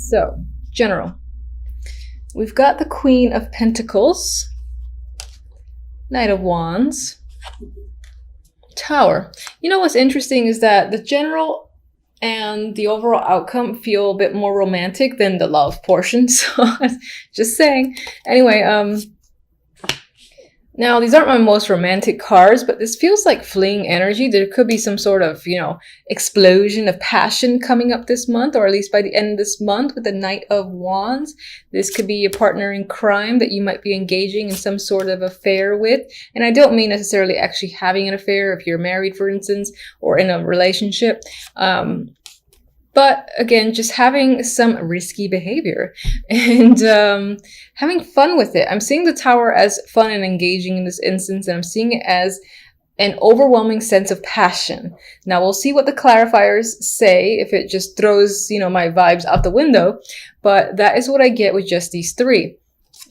So, general. We've got the Queen of Pentacles, Knight of Wands, Tower. You know what's interesting is that the general and the overall outcome feel a bit more romantic than the love portion. So, just saying. Anyway, now, these aren't my most romantic cards, but this feels like fleeing energy. There could be some sort of, explosion of passion coming up this month, or at least by the end of this month with the Knight of Wands. This could be a partner in crime that you might be engaging in some sort of affair with. And I don't mean necessarily actually having an affair if you're married, for instance, or in a relationship. But again, just having some risky behavior and having fun with it. I'm seeing the Tower as fun and engaging in this instance, and I'm seeing it as an overwhelming sense of passion. Now, we'll see what the clarifiers say if it just throws, my vibes out the window. But that is what I get with just these three.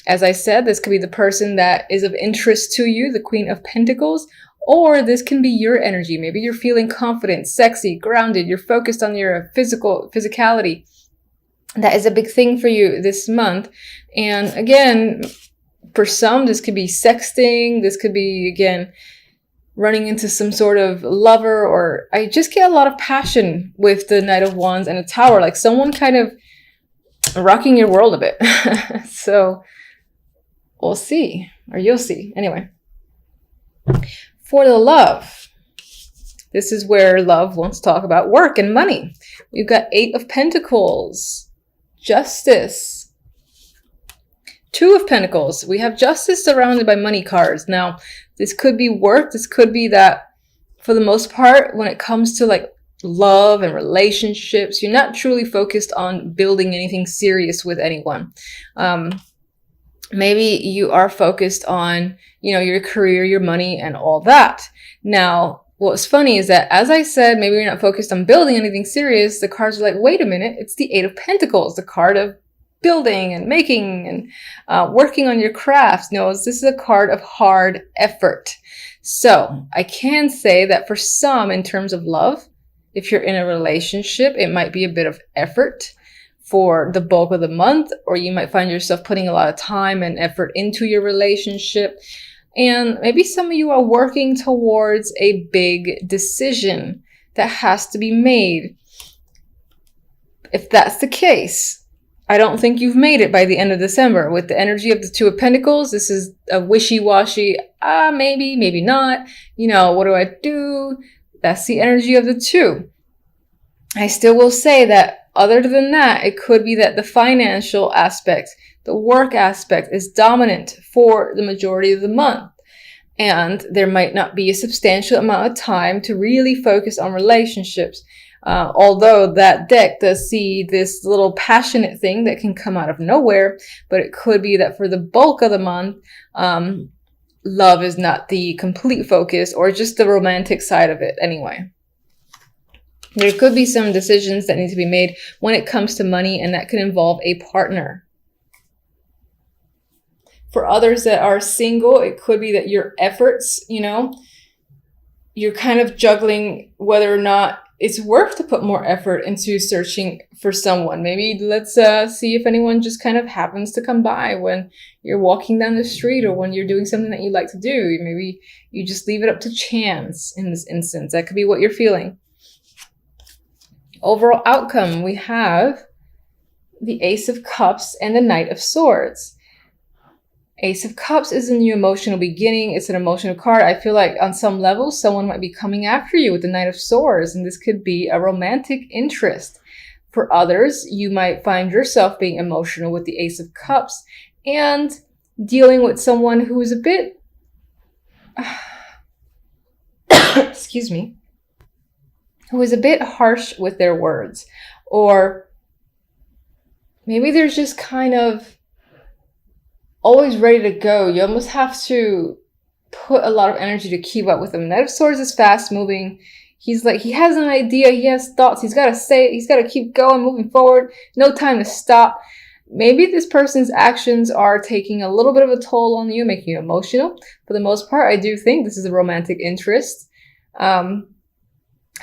As I said, this could be the person that is of interest to you, the Queen of Pentacles. Or this can be your energy. Maybe you're feeling confident, sexy, grounded. You're focused on your physicality. That is a big thing for you this month. And again, for some, this could be sexting. This could be, again, running into some sort of lover. Or I just get a lot of passion with the Knight of Wands and a Tower. Like someone kind of rocking your world a bit. So we'll see. Or you'll see. Anyway. For the love, this is where love wants to talk about work and money. We've got 8 of Pentacles, Justice, 2 of Pentacles. We have Justice surrounded by money cards. Now, this could be work. This could be that for the most part, when it comes to like love and relationships, you're not truly focused on building anything serious with anyone. Maybe you are focused on, your career, your money, and all that. Now, what's funny is that, as I said, maybe you're not focused on building anything serious. The cards are like, wait a minute, it's the 8 of Pentacles, the card of building and making and working on your crafts. No, this is a card of hard effort. So I can say that for some, in terms of love, if you're in a relationship, it might be a bit of effort for the bulk of the month, or you might find yourself putting a lot of time and effort into your relationship. And maybe some of you are working towards a big decision that has to be made. If that's the case, I don't think you've made it by the end of December. With the energy of the 2 of Pentacles, this is a wishy-washy, maybe, maybe not. What do I do? That's the energy of the 2. I still will say that other than that, it could be that the financial aspect, the work aspect is dominant for the majority of the month. And there might not be a substantial amount of time to really focus on relationships. Although that deck does see this little passionate thing that can come out of nowhere. But it could be that for the bulk of the month, love is not the complete focus, or just the romantic side of it anyway. There could be some decisions that need to be made when it comes to money, and that could involve a partner. For others that are single, it could be that your efforts, you're kind of juggling whether or not it's worth to put more effort into searching for someone. Maybe let's see if anyone just kind of happens to come by when you're walking down the street, or when you're doing something that you like to do. Maybe you just leave it up to chance in this instance. That could be what you're feeling. Overall outcome, we have the Ace of Cups and the Knight of Swords. Ace of Cups is a new emotional beginning. It's an emotional card. I feel like on some level, someone might be coming after you with the Knight of Swords, and this could be a romantic interest. For others, you might find yourself being emotional with the Ace of Cups and dealing with someone who is a bit, excuse me, who is a bit harsh with their words. Or maybe they're just kind of always ready to go. You almost have to put a lot of energy to keep up with them. Knight of Swords is fast moving. He's like, he has an idea, he has thoughts, he's got to say it, he's got to keep going, moving forward. No time to stop. Maybe this person's actions are taking a little bit of a toll on you, making you emotional. For the most part, I do think this is a romantic interest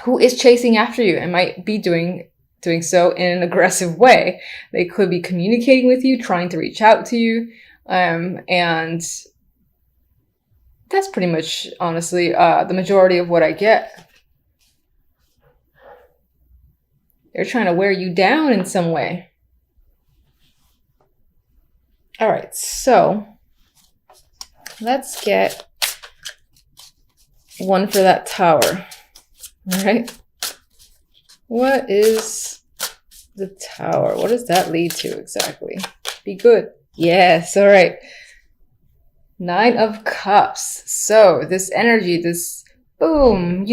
who is chasing after you and might be doing doing so in an aggressive way. They could be communicating with you, trying to reach out to you. And that's pretty much, honestly, the majority of what I get. They're trying to wear you down in some way. All right, so let's get one for that Tower. All right. What is the Tower? What does that lead to exactly? Be good. Yes. All right. 9 of Cups. So this energy, this boom,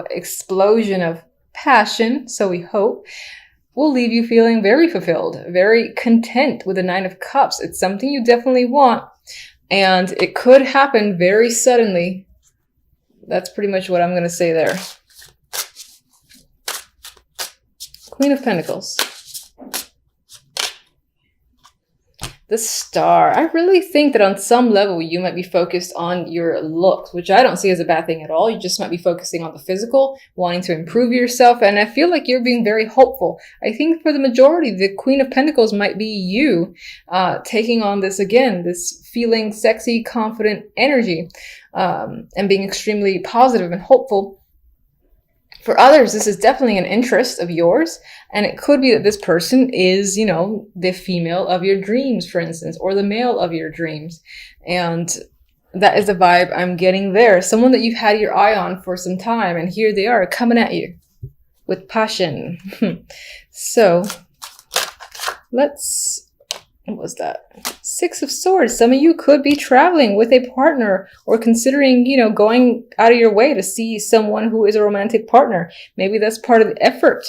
explosion of passion, so we hope, will leave you feeling very fulfilled, very content with the 9 of Cups. It's something you definitely want, and it could happen very suddenly. That's pretty much what I'm going to say there. Queen of Pentacles. The Star. I really think that on some level you might be focused on your looks, which I don't see as a bad thing at all. You just might be focusing on the physical, wanting to improve yourself, and I feel like you're being very hopeful. I think for the majority, the Queen of Pentacles might be you taking on this again, this feeling sexy, confident energy, and being extremely positive and hopeful. For others, this is definitely an interest of yours, and it could be that this person is, the female of your dreams, for instance, or the male of your dreams. And that is the vibe I'm getting there. Someone that you've had your eye on for some time, and here they are coming at you with passion. So what was that? 6 of Swords. Some of you could be traveling with a partner or considering, going out of your way to see someone who is a romantic partner. Maybe that's part of the effort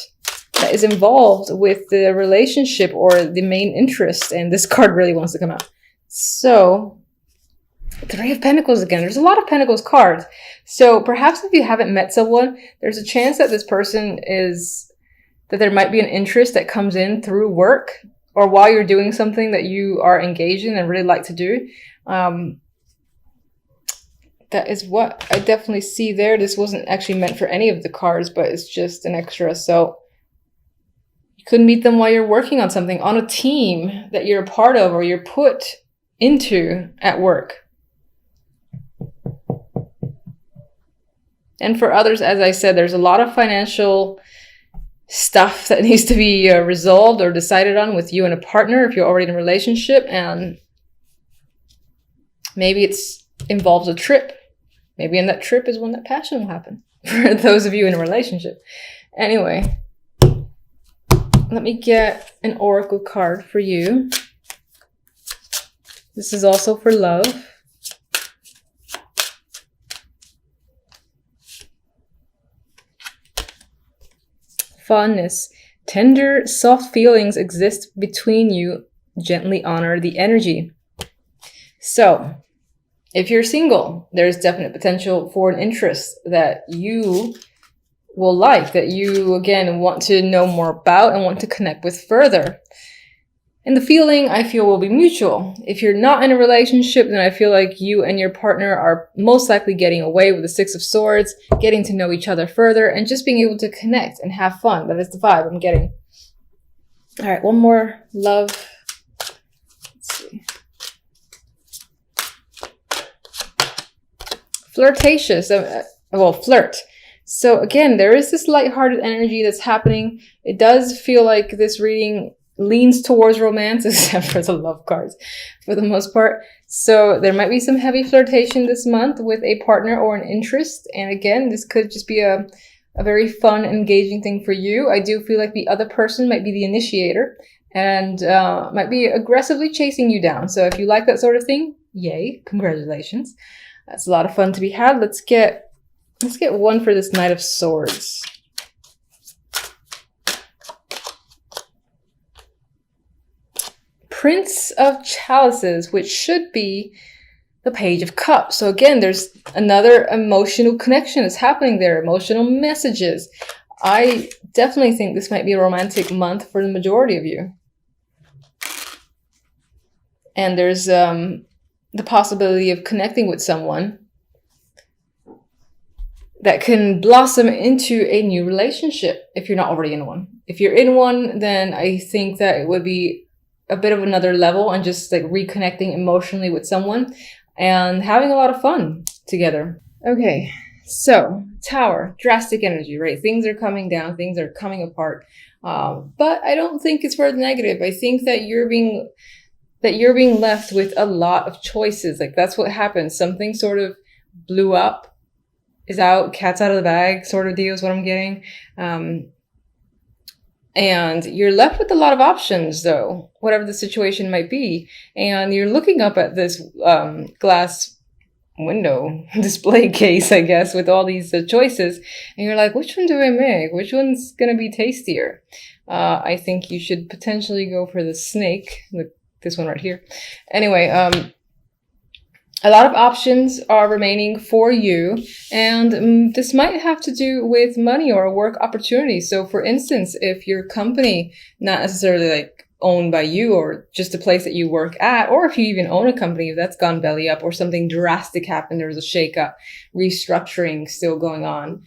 that is involved with the relationship or the main interest. And this card really wants to come out. So 3 of Pentacles again. There's a lot of Pentacles cards. So perhaps if you haven't met someone, there's a chance that this person that there might be an interest that comes in through work, or while you're doing something that you are engaged in and really like to do. That is what I definitely see there. This wasn't actually meant for any of the cards, but it's just an extra. So you could meet them while you're working on something, on a team that you're a part of or you're put into at work. And for others, as I said, there's a lot of financial stuff that needs to be resolved or decided on with you and a partner if you're already in a relationship, and maybe it involves a trip. Maybe in that trip is when that passion will happen for those of you in a relationship. Anyway, let me get an oracle card for you. This is also for love. Fondness. Tender, soft feelings exist between you. Gently honor the energy. So, if you're single, there's definite potential for an interest that you will like, that you, again, want to know more about and want to connect with further. And the feeling, I feel, will be mutual. If you're not in a relationship, then I feel like you and your partner are most likely getting away with the 6 of Swords, getting to know each other further, and just being able to connect and have fun. That is the vibe I'm getting. All right, one more. Love. Let's see. Flirtatious. Flirt. So again, there is this lighthearted energy that's happening. It does feel like this reading leans towards romance, except for the love cards for the most part. So there might be some heavy flirtation this month with a partner or an interest. And again, this could just be a very fun, engaging thing for you. I do feel like the other person might be the initiator and might be aggressively chasing you down. So if you like that sort of thing, yay, congratulations. That's a lot of fun to be had. Let's get one for this Knight of Swords. Prince of Chalices, which should be the Page of Cups. So again, there's another emotional connection that's happening there, emotional messages. I definitely think this might be a romantic month for the majority of you. And there's the possibility of connecting with someone that can blossom into a new relationship if you're not already in one. If you're in one, then I think that it would be a bit of another level and just like reconnecting emotionally with someone and having a lot of fun together. Okay, so Tower, drastic energy, right? Things are coming down, things are coming apart. But I don't think it's for the negative. I think that you're being left with a lot of choices. Like that's what happens. Something sort of blew up, is out, cat's out of the bag sort of deal is what I'm getting. And you're left with a lot of options though, whatever the situation might be. And you're looking up at this glass window display case, I guess, with all these choices. And you're like, which one do I make? Which one's going to be tastier? I think you should potentially go for the snake, this one right here. Anyway, a lot of options are remaining for you, and this might have to do with money or work opportunities. So for instance, if your company, not necessarily like owned by you or just a place that you work at, or if you even own a company that's gone belly up or something drastic happened, there's a shakeup, restructuring still going on,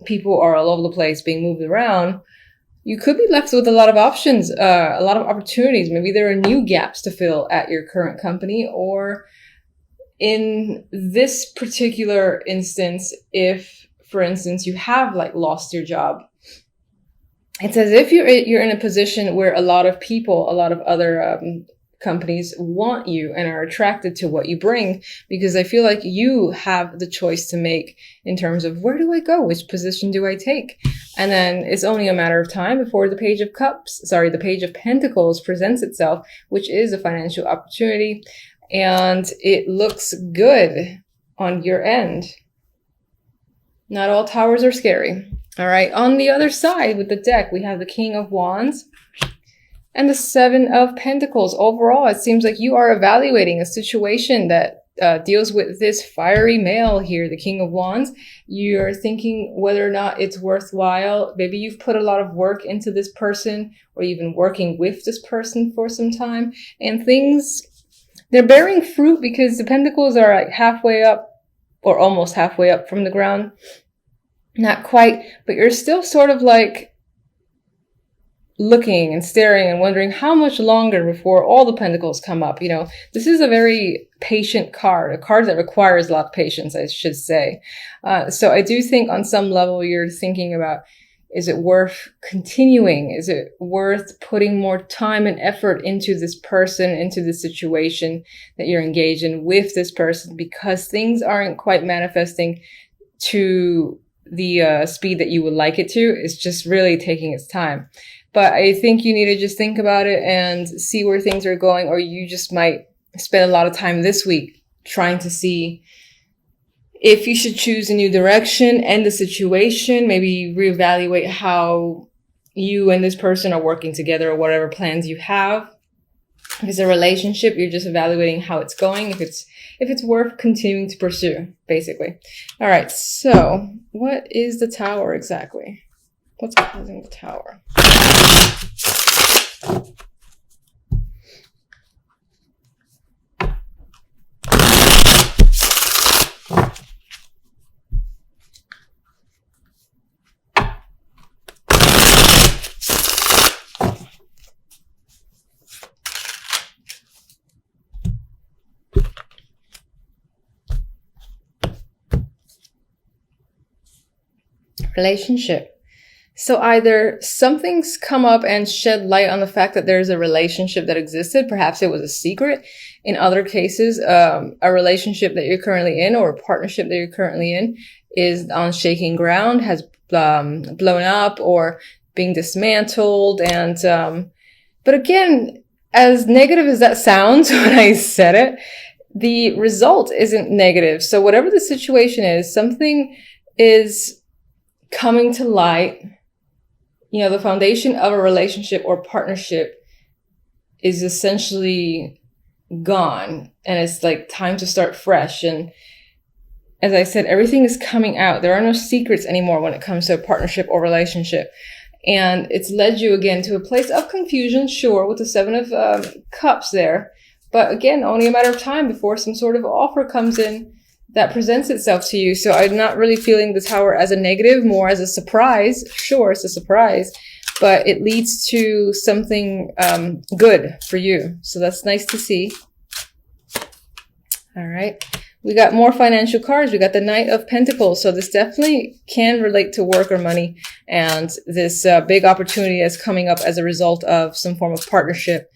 people are all over the place being moved around, you could be left with a lot of options, a lot of opportunities. Maybe there are new gaps to fill at your current company, or in this particular instance, if, for instance, you have like lost your job, it's as if you're in a position where a lot of people, a lot of other companies want you and are attracted to what you bring, because I feel like you have the choice to make in terms of where do I go? Which position do I take? And then it's only a matter of time before the Page of Pentacles presents itself, which is a financial opportunity. And it looks good on your end. Not all towers are scary. All right. On the other side with the deck, we have the King of Wands and the Seven of Pentacles. Overall, it seems like you are evaluating a situation that deals with this fiery male here, the King of Wands. You're thinking whether or not it's worthwhile. Maybe you've put a lot of work into this person, or you've been working with this person for some time, and they're bearing fruit because the pentacles are like halfway up or almost halfway up from the ground. Not quite, but you're still sort of like looking and staring and wondering how much longer before all the pentacles come up. You know, this is a very patient card, a card that requires a lot of patience, I should say. So I do think on some level you're thinking about, is it worth continuing? Is it worth putting more time and effort into this person, into the situation that you're engaged in with this person, because things aren't quite manifesting to the speed that you would like it to? It's just really taking its time. But I think you need to just think about it and see where things are going, or you just might spend a lot of time this week trying to see if you should choose a new direction, end the situation, maybe reevaluate how you and this person are working together, or whatever plans you have. If it's a relationship, you're just evaluating how it's going, if it's worth continuing to pursue, basically. All right, so what is the Tower exactly? What's causing the Tower? Relationship. So either something's come up and shed light on the fact that there's a relationship that existed. Perhaps it was a secret. In other cases, a relationship that you're currently in, or a partnership that you're currently in, is on shaking ground, has blown up or being dismantled. And but again, as negative as that sounds when I said it, the result isn't negative. So whatever the situation is, something is coming to light. You know, the foundation of a relationship or partnership is essentially gone, and it's like time to start fresh. And as I said, everything is coming out. There are no secrets anymore when it comes to a partnership or relationship. And it's led you again to a place of confusion, sure, with the Seven of Cups there. But again, only a matter of time before some sort of offer comes in that presents itself to you. So I'm not really feeling the Tower as a negative, more as a surprise. Sure, it's a surprise, but it leads to something good for you. So that's nice to see. All right. We got more financial cards. We got the Knight of Pentacles. So this definitely can relate to work or money. And this big opportunity is coming up as a result of some form of partnership,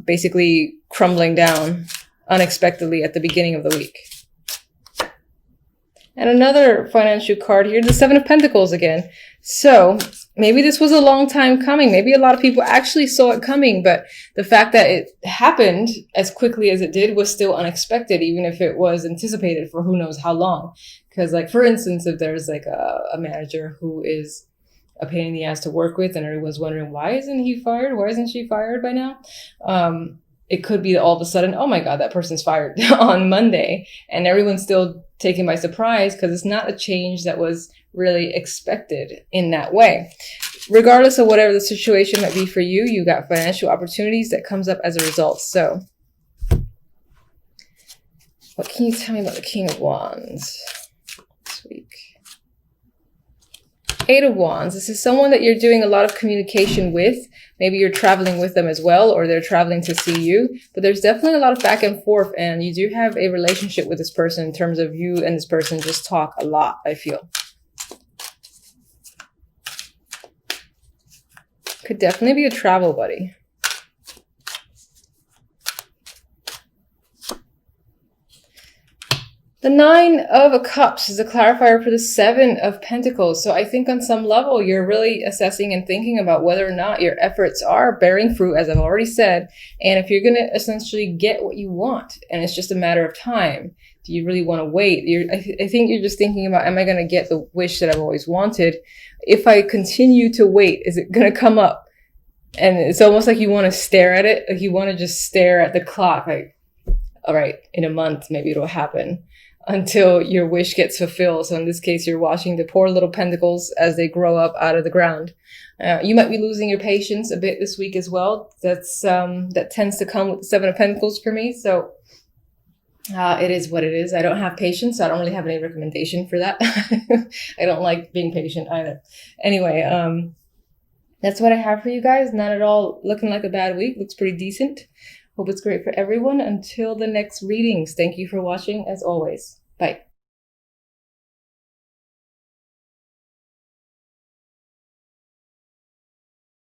basically crumbling down unexpectedly at the beginning of the week. And another financial card here, the Seven of Pentacles again. So maybe this was a long time coming. Maybe a lot of people actually saw it coming, but the fact that it happened as quickly as it did was still unexpected, even if it was anticipated for who knows how long. Because like, for instance, if there's like a manager who is a pain in the ass to work with and everyone's wondering, why isn't he fired? Why isn't she fired by now? It could be all of a sudden, oh my God, that person's fired on Monday. And everyone's still taken by surprise because it's not a change that was really expected in that way. Regardless of whatever the situation might be for you, you got financial opportunities that comes up as a result. So what can you tell me about the King of Wands this week? Eight of Wands. This is someone that you're doing a lot of communication with. Maybe you're traveling with them as well, or they're traveling to see you. But there's definitely a lot of back and forth, and you do have a relationship with this person in terms of you and this person just talk a lot, I feel. Could definitely be a travel buddy. The Nine of Cups is a clarifier for the Seven of Pentacles. So I think on some level, you're really assessing and thinking about whether or not your efforts are bearing fruit, as I've already said. And if you're going to essentially get what you want, and it's just a matter of time, do you really want to wait? I think you're just thinking about, am I going to get the wish that I've always wanted? If I continue to wait, is it going to come up? And it's almost like you want to stare at it. Like you want to just stare at the clock. Like, all right, in a month, maybe it'll happen, until your wish gets fulfilled. So in this case, you're watching the poor little pentacles as they grow up out of the ground. You might be losing your patience a bit this week as well. That tends to come with the Seven of Pentacles for me. So it is what it is. I don't have patience, so I don't really have any recommendation for that. I don't like being patient either. Anyway, that's what I have for you guys. Not at all looking like a bad week. Looks pretty decent. Hope it's great for everyone. Until the next readings, thank you for watching as always. Bye.